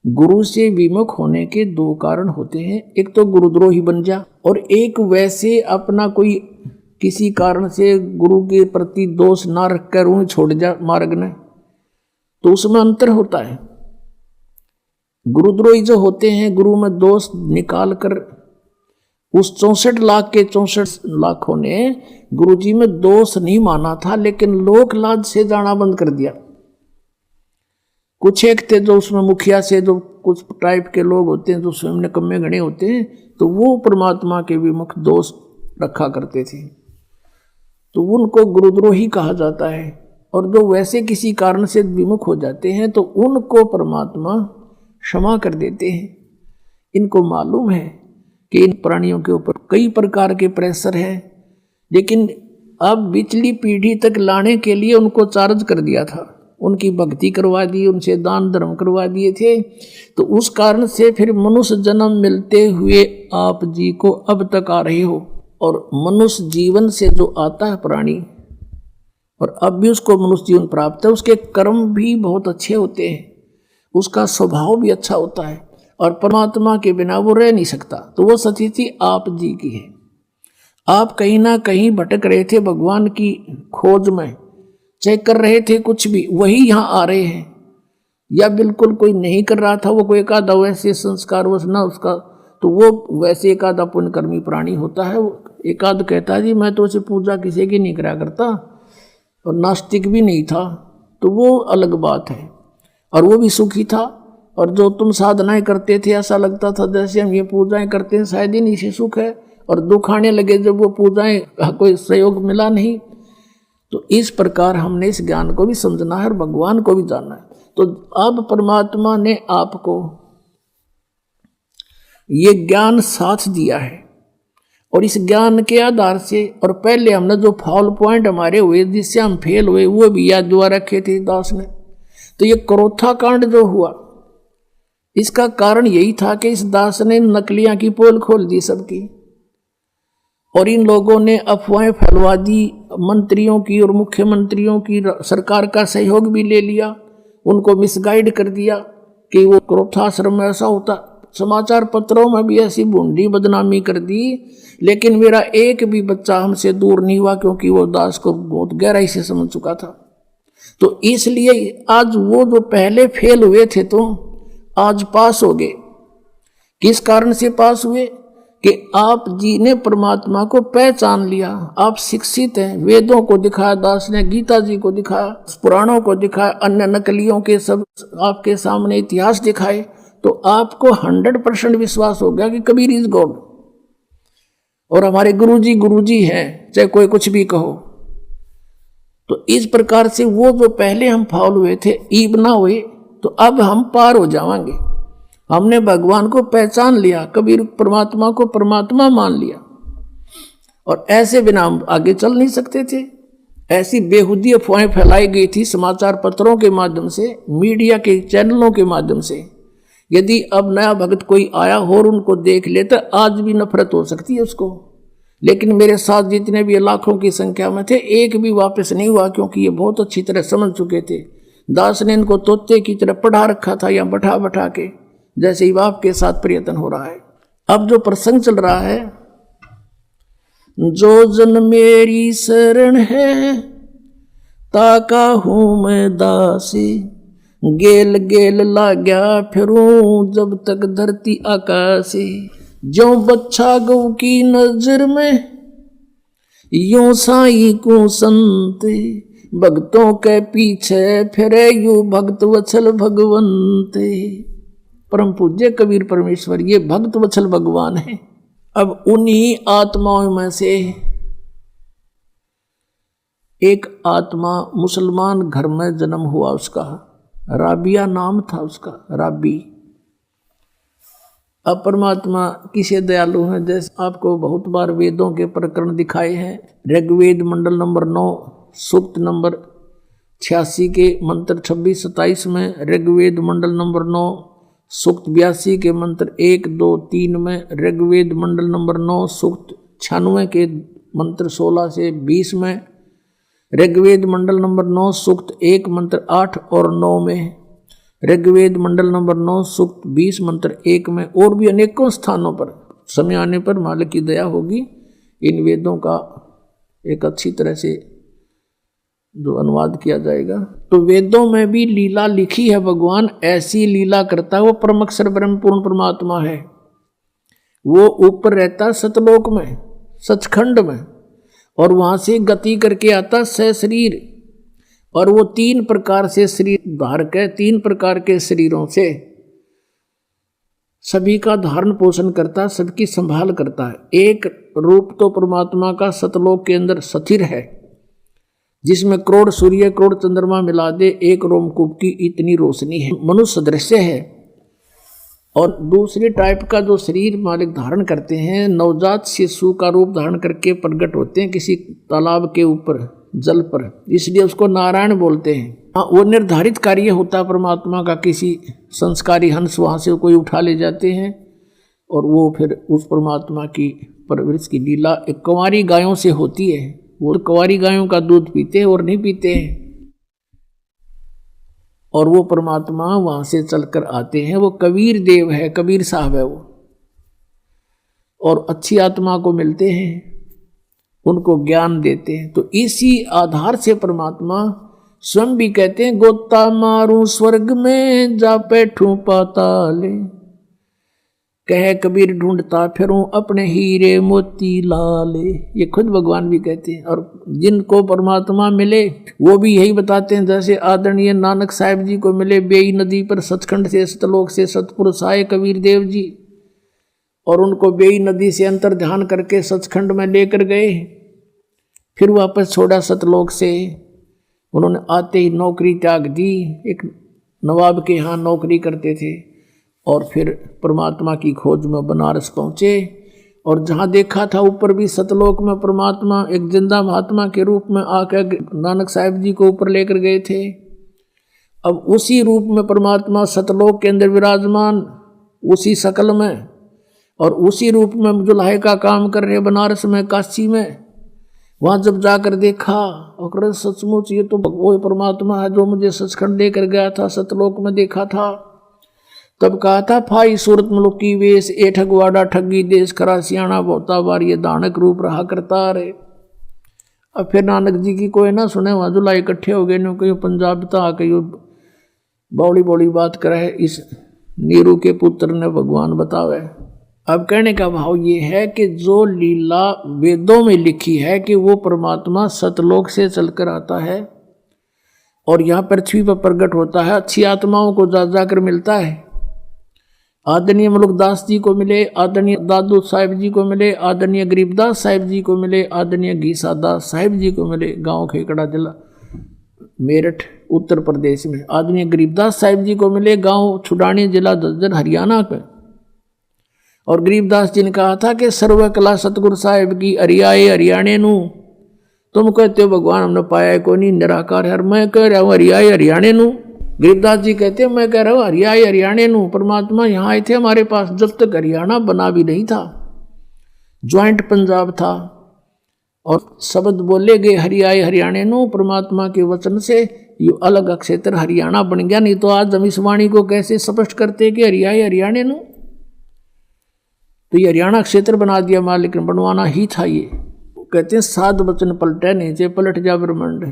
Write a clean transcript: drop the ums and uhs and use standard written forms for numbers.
गुरु से विमुख होने के दो कारण होते हैं, एक तो गुरुद्रोही बन जा, और एक वैसे अपना कोई किसी कारण से गुरु के प्रति दोष ना रखकर उन्हें छोड़ जा मार्ग ने, तो उसमें अंतर होता है। गुरुद्रोही जो होते हैं, गुरु में दोष निकाल कर, उस 64 लाख के 64 लाखों ने गुरु जी में दोष नहीं माना था, लेकिन लोक लाज से जाना बंद कर दिया। कुछ एक थे जो उसमें मुखिया से, जो कुछ टाइप के लोग होते हैं जो स्वयं निकम्मे गणे होते हैं, तो वो परमात्मा के विमुख दोष रखा करते थे, तो उनको गुरुद्रोही कहा जाता है। और जो वैसे किसी कारण से विमुख हो जाते हैं तो उनको परमात्मा क्षमा कर देते हैं। इनको मालूम है कि इन प्राणियों के ऊपर कई प्रकार के प्रेशर हैं, लेकिन अब पिछली पीढ़ी तक लाने के लिए उनको चार्ज कर दिया था, उनकी भक्ति करवा दी, उनसे दान धर्म करवा दिए थे, तो उस कारण से फिर मनुष्य जन्म मिलते हुए आप जी को अब तक आ रहे हो। और मनुष्य जीवन से जो आता है प्राणी, और अब भी उसको मनुष्य जीवन प्राप्त है, उसके कर्म भी बहुत अच्छे होते हैं, उसका स्वभाव भी अच्छा होता है, और परमात्मा के बिना वो रह नहीं सकता। तो वो स्थिति आप जी की है। आप कहीं ना कहीं भटक रहे थे भगवान की खोज में, चेक कर रहे थे कुछ भी, वही यहाँ आ रहे हैं। या बिल्कुल कोई नहीं कर रहा था, वो कोई एक आधा वैसे संस्कार वश ना उसका, तो वो वैसे एक आधा पुण्यकर्मी प्राणी होता है। वो एक आध कहता है जी मैं तो उसे पूजा किसी की नहीं करा करता, और नास्तिक भी नहीं था, तो वो अलग बात है, और वो भी सुखी था। और जो तुम साधनाएं करते थे, ऐसा लगता था जैसे हम ये पूजाएं करते हैं शायद ही इसी सुख है, और दुख आने लगे जब वो पूजाएं कोई सहयोग मिला नहीं। तो इस प्रकार हमने इस ज्ञान को भी समझना है और भगवान को भी जानना है। तो अब परमात्मा ने आपको ये ज्ञान साथ दिया है, और इस ज्ञान के आधार से, और पहले हमने जो फॉल पॉइंट हमारे हुए जिससे हम फेल हुए, वो भी याद दुआ रखे थे दास ने। तो ये क्रोथा कांड जो हुआ, इसका कारण यही था कि इस दास ने नकलियां की पोल खोल दी सबकी, और इन लोगों ने अफवाहें फैलवा दी, मंत्रियों की और मुख्यमंत्रियों की, सरकार का सहयोग भी ले लिया, उनको मिसगाइड कर दिया कि वो क्रोधाश्रम में ऐसा होता। समाचार पत्रों में भी ऐसी बूंदी बदनामी कर दी, लेकिन मेरा एक भी बच्चा हमसे दूर नहीं हुआ, क्योंकि वो दास को बहुत गहराई से समझ चुका था। तो इसलिए आज वो जो पहले फेल हुए थे तो आज पास हो गए। किस कारण से पास हुए? कि आप जी ने परमात्मा को पहचान लिया, आप शिक्षित हैं, वेदों को दिखाया दास ने, गीता जी को दिखाया, पुराणों को दिखाया, अन्य नकलियों के सब आपके सामने इतिहास दिखाए, तो आपको 100% विश्वास हो गया कि कबीर इज गॉड, और हमारे गुरुजी हैं, चाहे कोई कुछ भी कहो। तो इस प्रकार से वो जो पहले हम फाउल हुए थे, ईब ना हुए, तो अब हम पार हो जाएंगे। हमने भगवान को पहचान लिया, कबीर परमात्मा को परमात्मा मान लिया, और ऐसे बिना हम आगे चल नहीं सकते थे। ऐसी बेहुदी अफवाहें फैलाई गई थी समाचार पत्रों के माध्यम से, मीडिया के चैनलों के माध्यम से। यदि अब नया भक्त कोई आया हो और उनको देख ले तो आज भी नफरत हो सकती है उसको, लेकिन मेरे साथ जितने भी लाखों की संख्या में थे, एक भी वापस नहीं हुआ, क्योंकि ये बहुत अच्छी तरह समझ चुके थे। दास ने इनको तोते की तरह पढ़ा रखा था, या बैठा बैठा के, जैसे ही बाप के साथ प्रयत्न हो रहा है। अब जो प्रसंग चल रहा है, जो जन मेरी शरण है ताका हूं मैं दासी, गेल गेल लाग्या फिरूं जब तक धरती आकाशी, जो बच्चा गौ की नजर में यूं साई को संत, भक्तों के पीछे फिरे यू भक्त वत्सल भगवंत। परम पूज्य कबीर परमेश्वर ये भक्त वत्सल भगवान है। अब उन्हीं आत्माओं में से एक आत्मा मुसलमान घर में जन्म हुआ, उसका राबिया नाम था, उसका राबी। अब परमात्मा किसे दयालु हैं, जैसे आपको बहुत बार वेदों के प्रकरण दिखाए हैं। ऋग्वेद मंडल नंबर 9 सूक्त नंबर 86 के मंत्र 26-27 में, ऋग्वेद मंडल नंबर 9 सूक्त 82 के मंत्र 1, 2, 3 में, ऋग्वेद मंडल नंबर 9 सूक्त 96 के मंत्र 16 से 20 में, ऋग्वेद मंडल नंबर 9 सूक्त 1 मंत्र 8 और 9 में, ऋग्वेद मंडल नंबर 9 सूक्त 20 मंत्र 1 में और भी अनेकों स्थानों पर समय आने पर मालिक की दया होगी इन वेदों का एक अच्छी तरह से जो अनुवाद किया जाएगा। तो वेदों में भी लीला लिखी है, भगवान ऐसी लीला करता है। वो परम अक्षर ब्रह्म पूर्ण परमात्मा है, वो ऊपर रहता सतलोक में सचखंड में, और वहां से गति करके आता सशरीर, और वो 3 प्रकार से शरीर धारक है, 3 प्रकार के शरीरों से सभी का धारण पोषण करता, सबकी संभाल करता है। एक रूप तो परमात्मा का सतलोक के अंदर स्थिर है, जिसमें करोड़ सूर्य करोड़ चंद्रमा मिला दे एक रोमकूप की इतनी रोशनी है, मनुष्य दृश्य है। और दूसरी टाइप का जो शरीर मालिक धारण करते हैं, नवजात शिशु का रूप धारण करके प्रकट होते हैं किसी तालाब के ऊपर जल पर, इसलिए उसको नारायण बोलते हैं। हाँ, वो निर्धारित कार्य होता है परमात्मा का, किसी संस्कारी हंस वहाँ से कोई उठा ले जाते हैं और वो फिर उस परमात्मा की परवरिश की लीला एक कुंवारी गायों से होती है। वो कुंवारी गायों का दूध पीते हैं और नहीं पीते हैं, और वो परमात्मा वहाँ से चलकर आते हैं। वो कबीर देव है, कबीर साहब है वो, और अच्छी आत्मा को मिलते हैं, उनको ज्ञान देते हैं। तो इसी आधार से परमात्मा स्वयं भी कहते हैं, गोता मारूं स्वर्ग में जा बैठूं पाताले, कहे कबीर ढूंढता फिरूं अपने हीरे मोती लाले। ये खुद भगवान भी कहते हैं। और जिनको परमात्मा मिले वो भी यही बताते हैं, जैसे आदरणीय नानक साहिब जी को मिले बेई नदी पर सचखंड से सतलोक से सतपुरुष आए कबीर देव जी, और उनको बेई नदी से अंतर ध्यान करके सचखंड में लेकर गए, फिर वापस छोड़ा सतलोक से। उन्होंने आते ही नौकरी त्याग दी, एक नवाब के यहाँ नौकरी करते थे, और फिर परमात्मा की खोज में बनारस पहुँचे। और जहाँ देखा था ऊपर भी सतलोक में परमात्मा एक जिंदा महात्मा के रूप में आकर नानक साहिब जी को ऊपर लेकर गए थे। अब उसी रूप में परमात्मा सतलोक के अंदर विराजमान, उसी शकल में और उसी रूप में जुल्हे का काम कर रहे बनारस में, काशी में। वहाँ जब जाकर देखा और सचमुच ये तो वो परमात्मा है जो मुझे सचखंड लेकर गया था, सतलोक में देखा था। तब कहा था, फाई सूरत मलुकी वेश ए ठगवाड़ा ठगी देश खरा सियाणा बहुता बार ये दानक रूप रहा करता रे। अब फिर नानक जी की कोई ना सुने, वहाँ जुला इकट्ठे हो गए, नो कहीं पंजाब तो आके यो बौड़ी बौड़ी बात करे इस नीरू के पुत्र ने भगवान बतावे। अब कहने का भाव ये है कि जो लीला वेदों में लिखी है कि वो परमात्मा सतलोक से चलकर आता है और यहाँ पृथ्वी पर प्रकट होता है, अच्छी आत्माओं को जा जाकर मिलता है। आदरणीय मलुकदास जी को मिले, आदरणीय दादू साहिब जी को मिले, आदरणीय गरीबदास साहिब जी को मिले, आदरणीय घीसा दास साहिब जी को मिले, गांव खेकड़ा जिला मेरठ उत्तर प्रदेश में। आदरणीय गरीबदास साहिब जी को मिले, गांव छुडानी जिला दज्जर हरियाणा में। और गरीबदास जी ने कहा था कि सर्व कला सतगुरु साहिब की हरियाए हरियाणे नू। तुम कहते हो भगवान हमने पाया को नहीं, निराकार है, मैं कह रहा हूँ हरियाए हरियाणे नू। गरीबदास जी कहते हैं मैं कह रहा हूँ हरियाए हरियाणे नू। परमात्मा यहाँ आए थे हमारे पास जब तक हरियाणा बना भी नहीं था, ज्वाइंट पंजाब था, और शब्द बोले गए हरियाए हरियाणे नू। परमात्मा के वचन से ये अलग क्षेत्र हरियाणा बन गया, नहीं तो आज हम इस वाणी को कैसे स्पष्ट करते कि हरियाए हरियाणे नू। तो ये हरियाणा क्षेत्र बना दिया मालिक ने, बनवाना ही था ये। कहते हैं साध वचन पलटे नीचे पलट जा ब्रह्मांड।